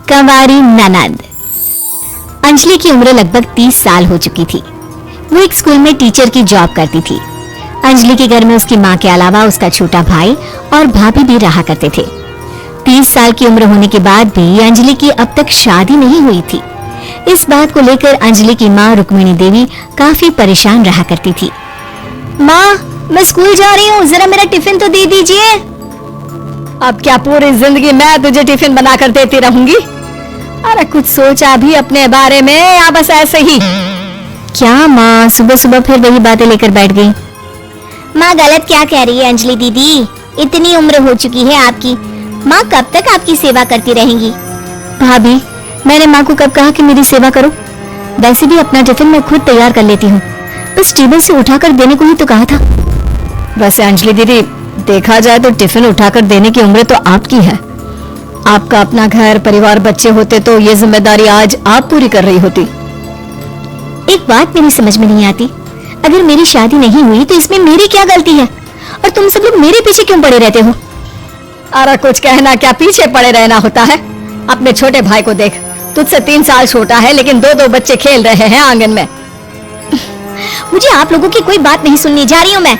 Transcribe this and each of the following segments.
कंवारी ननद। अंजलि की उम्र लगभग 30 साल हो चुकी थी। वो एक स्कूल में टीचर की जॉब करती थी। अंजलि के घर में उसकी माँ के अलावा उसका छोटा भाई और भाभी भी रहा करते थे। 30 साल की उम्र होने के बाद भी अंजलि की अब तक शादी नहीं हुई थी। इस बात को लेकर अंजलि की माँ रुक्मिणी देवी काफी परेशान रहा करती थी। माँ, मैं स्कूल जा रही हूँ, जरा मेरा टिफिन तो दे दीजिए। अब क्या पूरी जिंदगी मैं तुझे टिफिन बनाकर देती रहूंगी? अरे कुछ सोचा भी अपने बारे में या बस ऐसे ही? क्या माँ, सुबह सुबह फिर वही बातें लेकर बैठ गई। माँ गलत क्या कह रही है अंजलि दीदी, इतनी उम्र हो चुकी है आपकी, माँ कब तक आपकी सेवा करती रहेंगी? भाभी, मैंने माँ को कब कहा कि मेरी सेवा करो? वैसे भी अपना टिफिन मैं खुद तैयार कर लेती हूँ, बस टेबल से उठाकर देने को ही तो कहा था। वैसे अंजलि दीदी, देखा जाए तो टिफिन उठाकर देने की उम्र तो आपकी है। आपका अपना घर परिवार बच्चे होते तो ये जिम्मेदारी आज आप पूरी कर रही होती। एक बात मेरी समझ में नहीं आती, अगर मेरी शादी नहीं हुई तो इसमें मेरी क्या गलती है और तुम सब लोग मेरे पीछे क्यों पड़े रहते हो? अरे कुछ कहना क्या पीछे पड़े रहना होता है? अपने छोटे भाई को देख, तुझसे 3 साल छोटा है लेकिन 2-2 बच्चे खेल रहे हैं आंगन में। मुझे आप लोगों की कोई बात नहीं सुननी, जा रही हूँ मैं।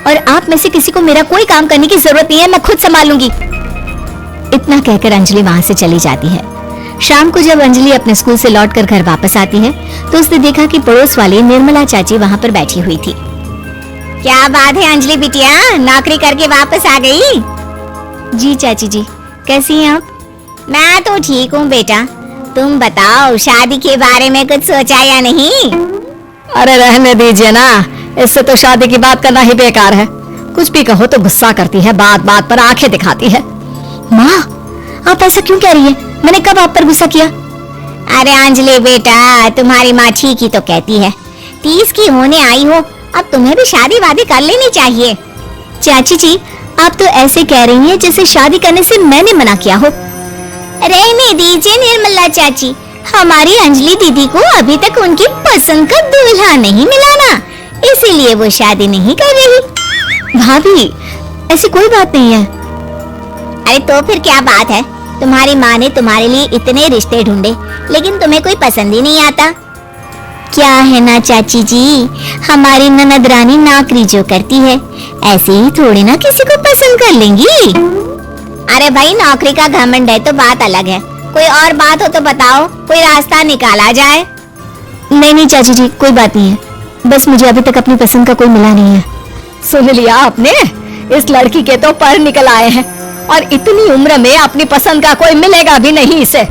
और आप में से किसी को मेरा कोई काम करने की जरूरत नहीं है, मैं खुद संभालूंगी। इतना कहकर अंजलि वहां से चली जाती है। शाम को जब अंजलि अपने स्कूल से लौटकर घर वापस आती है तो उसने देखा कि पड़ोस वाली निर्मला चाची वहां पर बैठी हुई थी। क्या बात है अंजलि बिटिया, नौकरी करके वापस आ गई? जी चाची जी, कैसी हैं आप? मैं तो ठीक हूँ बेटा, तुम बताओ शादी के बारे में कुछ सोचा या नहीं? अरे रहने दीजिए ना, इससे तो शादी की बात करना ही बेकार है। कुछ भी कहो तो गुस्सा करती है, बात बात पर आंखें दिखाती है। माँ, आप ऐसा क्यों कह रही हैं? मैंने कब आप पर गुस्सा किया? अरे अंजलि बेटा, तुम्हारी माँ ठीक ही तो कहती है, 30 की होने आई हो, अब तुम्हें भी शादी वादी कर लेनी चाहिए। चाची जी, आप तो ऐसे कह रही हैं जैसे शादी करने से मैंने मना किया हो। रहने दीजिए निर्मला चाची, हमारी अंजलि दीदी को अभी तक उनकी पसंद का दूल्हा नहीं मिला ना, इसीलिए वो शादी नहीं कर रही। भाभी, ऐसी कोई बात नहीं है। अरे तो फिर क्या बात है, तुम्हारी माँ ने तुम्हारे लिए इतने रिश्ते ढूंढे लेकिन तुम्हें कोई पसंद ही नहीं आता। क्या है ना चाची जी, हमारी ननद रानी नौकरी जो करती है ऐसे ही थोड़ी ना किसी को पसंद कर लेंगी। अरे भाई, नौकरी का घमंड है तो बात अलग है, कोई और बात हो तो बताओ, कोई रास्ता निकाला जाए। नहीं नहीं चाची जी, कोई बात नहीं है, बस मुझे अभी तक अपनी पसंद का कोई मिला नहीं है। सुन लिया आपने, इस लड़की के तो पर निकल आए हैं और इतनी उम्र में अपनी पसंद का कोई मिलेगा भी नहीं इसे।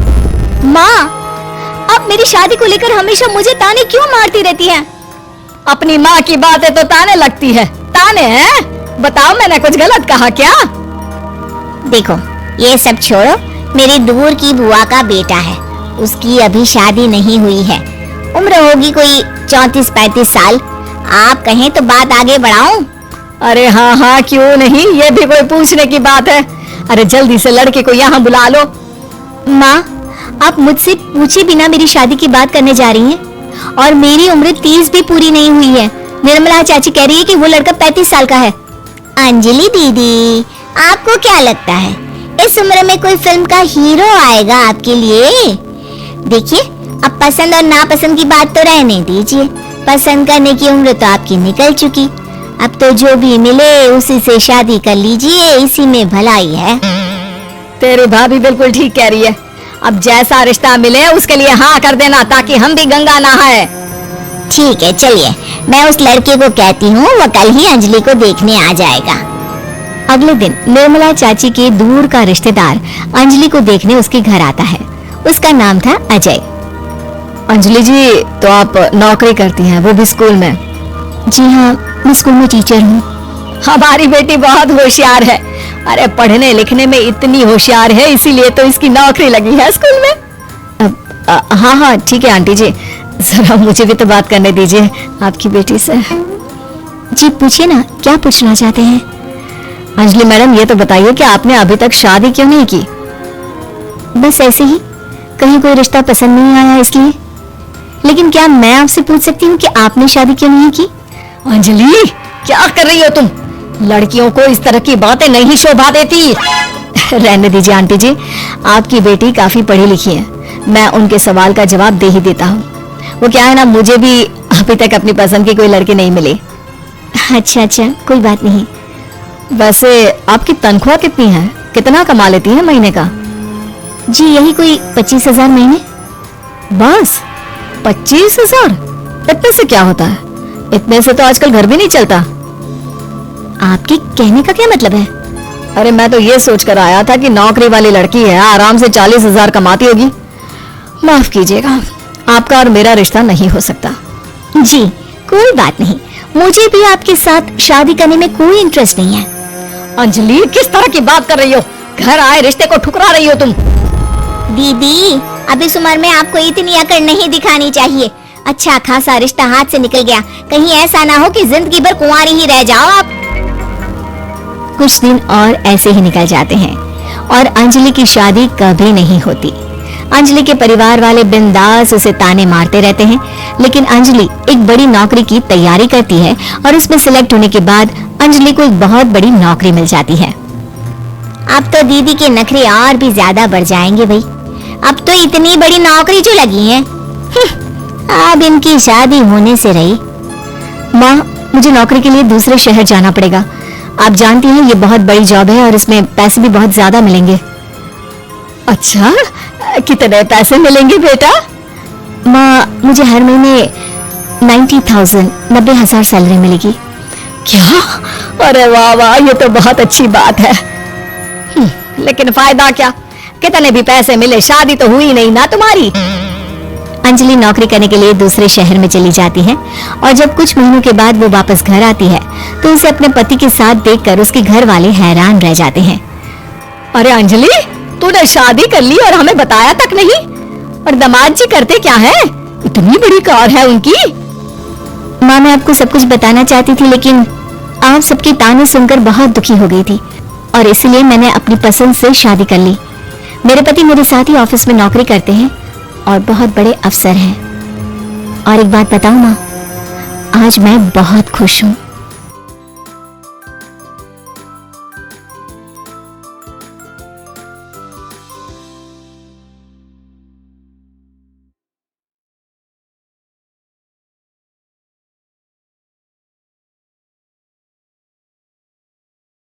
माँ, आप मेरी शादी को लेकर हमेशा मुझे ताने क्यों मारती रहती हैं? अपनी माँ की बातें तो ताने लगती है। ताने हैं? बताओ, मैंने कुछ गलत कहा क्या? देखो, ये सब छोड़ो, मेरी दूर की बुआ का बेटा है, उसकी अभी शादी नहीं हुई है, उम्र होगी कोई 34-35 साल। आप कहें तो बात आगे बढ़ाऊं? अरे हाँ हाँ, क्यों नहीं, ये भी कोई पूछने की बात है। अरे जल्दी से लड़के को यहाँ बुला लो। माँ, आप मुझसे पूछे बिना मेरी शादी की बात करने जा रही हैं और मेरी उम्र 30 भी पूरी नहीं हुई है। निर्मला चाची कह रही है कि वो लड़का 35 साल का है। अंजलि दीदी, आपको क्या लगता है इस उम्र में कोई फिल्म का हीरो आएगा आपके लिए? देखिए, अब पसंद और नापसंद की बात तो रहने दीजिए, पसंद करने की उम्र तो आपकी निकल चुकी, अब तो जो भी मिले उसी से शादी कर लीजिए, इसी में भलाई है। तेरी भाभी बिल्कुल ठीक कह रही है, अब जैसा रिश्ता मिले उसके लिए हाँ कर देना ताकि हम भी गंगा नहाए। ठीक है, चलिए मैं उस लड़के को कहती हूँ, वो कल ही अंजलि को देखने आ जाएगा। अगले दिन निर्मला चाची के दूर का रिश्तेदार अंजलि को देखने उसके घर आता है। उसका नाम था अजय। अंजलि जी, तो आप नौकरी करती हैं, वो भी स्कूल में? जी हाँ, मैं स्कूल में टीचर हूँ। हमारी बेटी बहुत होशियार है, अरे पढ़ने लिखने में इतनी होशियार है, इसीलिए तो इसकी नौकरी लगी है स्कूल में। हाँ हाँ ठीक है आंटी जी, जरा मुझे भी तो बात करने दीजिए आपकी बेटी से। जी पूछिए ना, क्या पूछना चाहते हैं? अंजलि मैडम, ये तो बताइए कि आपने अभी तक शादी क्यों नहीं की? बस ऐसे ही, कहीं कोई रिश्ता पसंद नहीं आया इसलिए। लेकिन क्या मैं आपसे पूछ सकती हूँ कि आपने शादी क्यों नहीं की? अंजलि, क्या कर रही हो तुम? लड़कियों को इस तरह की बातें नहीं शोभा देती। रहने दीजिए आंटी जी, आपकी बेटी काफी पढ़ी लिखी है, मैं उनके सवाल का जवाब दे ही देता हूँ। वो क्या है ना, मुझे भी अभी तक अपनी पसंद की कोई लड़की नहीं मिली। अच्छा अच्छा, कोई बात नहीं। वैसे आपकी तनख्वाह कितनी है, कितना कमा लेती है महीने का? जी यही कोई 25,000 महीने। बस 25,000? इतने से क्या होता है? इतने से तो आजकल घर भी नहीं चलता। आपके कहने का क्या मतलब है? अरे मैं तो ये सोचकर आया था कि नौकरी वाली लड़की है, आराम से 40,000 कमाती होगी। माफ कीजिएगा, आपका और मेरा रिश्ता नहीं हो सकता। जी कोई बात नहीं, मुझे भी आपके साथ शादी करने में कोई इंटरेस्ट नहीं है। अंजलि, किस तरह की बात कर रही हो? घर आए रिश्ते को ठुकरा रही हो तुम। दीदी अब इस उम्र में आपको इतनी अकड़ नहीं दिखानी चाहिए। अच्छा खासा रिश्ता हाथ से निकल गया, कहीं ऐसा ना हो कि जिंदगी भर कुंवारी ही रह जाओ आप। कुछ दिन और ऐसे ही निकल जाते हैं और अंजलि की शादी कभी नहीं होती। अंजलि के परिवार वाले बिंदास उसे ताने मारते रहते हैं, लेकिन अंजलि एक बड़ी नौकरी की तैयारी करती है और उसमें सिलेक्ट होने के बाद अंजलि को एक बहुत बड़ी नौकरी मिल जाती है। अब तो दीदी के नखरे और भी ज्यादा बढ़ जाएंगे भाई, अब तो इतनी बड़ी नौकरी जो लगी है। अब इनकी शादी होने से रही। माँ, मुझे नौकरी के लिए दूसरे शहर जाना पड़ेगा। आप जानती हैं ये बहुत बड़ी जॉब है और इसमें पैसे भी बहुत ज्यादा मिलेंगे। अच्छा, कितने पैसे मिलेंगे बेटा? माँ मुझे हर महीने 90,000 सैलरी मिलेगी। क्या? अरे वाह वाह, ये तो बहुत अच्छी बात है। लेकिन फायदा क्या? कितने भी पैसे मिले, शादी तो हुई नहीं ना तुम्हारी। अंजलि नौकरी करने के लिए दूसरे शहर में चली जाती है और जब कुछ महीनों के बाद वो वापस घर आती है तो उसे अपने पति के साथ देखकर उसके घर वाले हैरान रह जाते हैं। अरे अंजलि, तूने शादी कर ली और हमें बताया तक नहीं। और दामाद जी करते क्या है? इतनी बड़ी कार है उनकी। माँ मैं आपको सब कुछ बताना चाहती थी, लेकिन आप सबके ताने सुनकर बहुत दुखी हो गई थी और इसीलिए मैंने अपनी पसंद से शादी कर ली। मेरे पति मेरे साथ ही ऑफिस में नौकरी करते हैं और बहुत बड़े अफसर हैं। और एक बात बताऊं माँ, आज मैं बहुत खुश हूँ।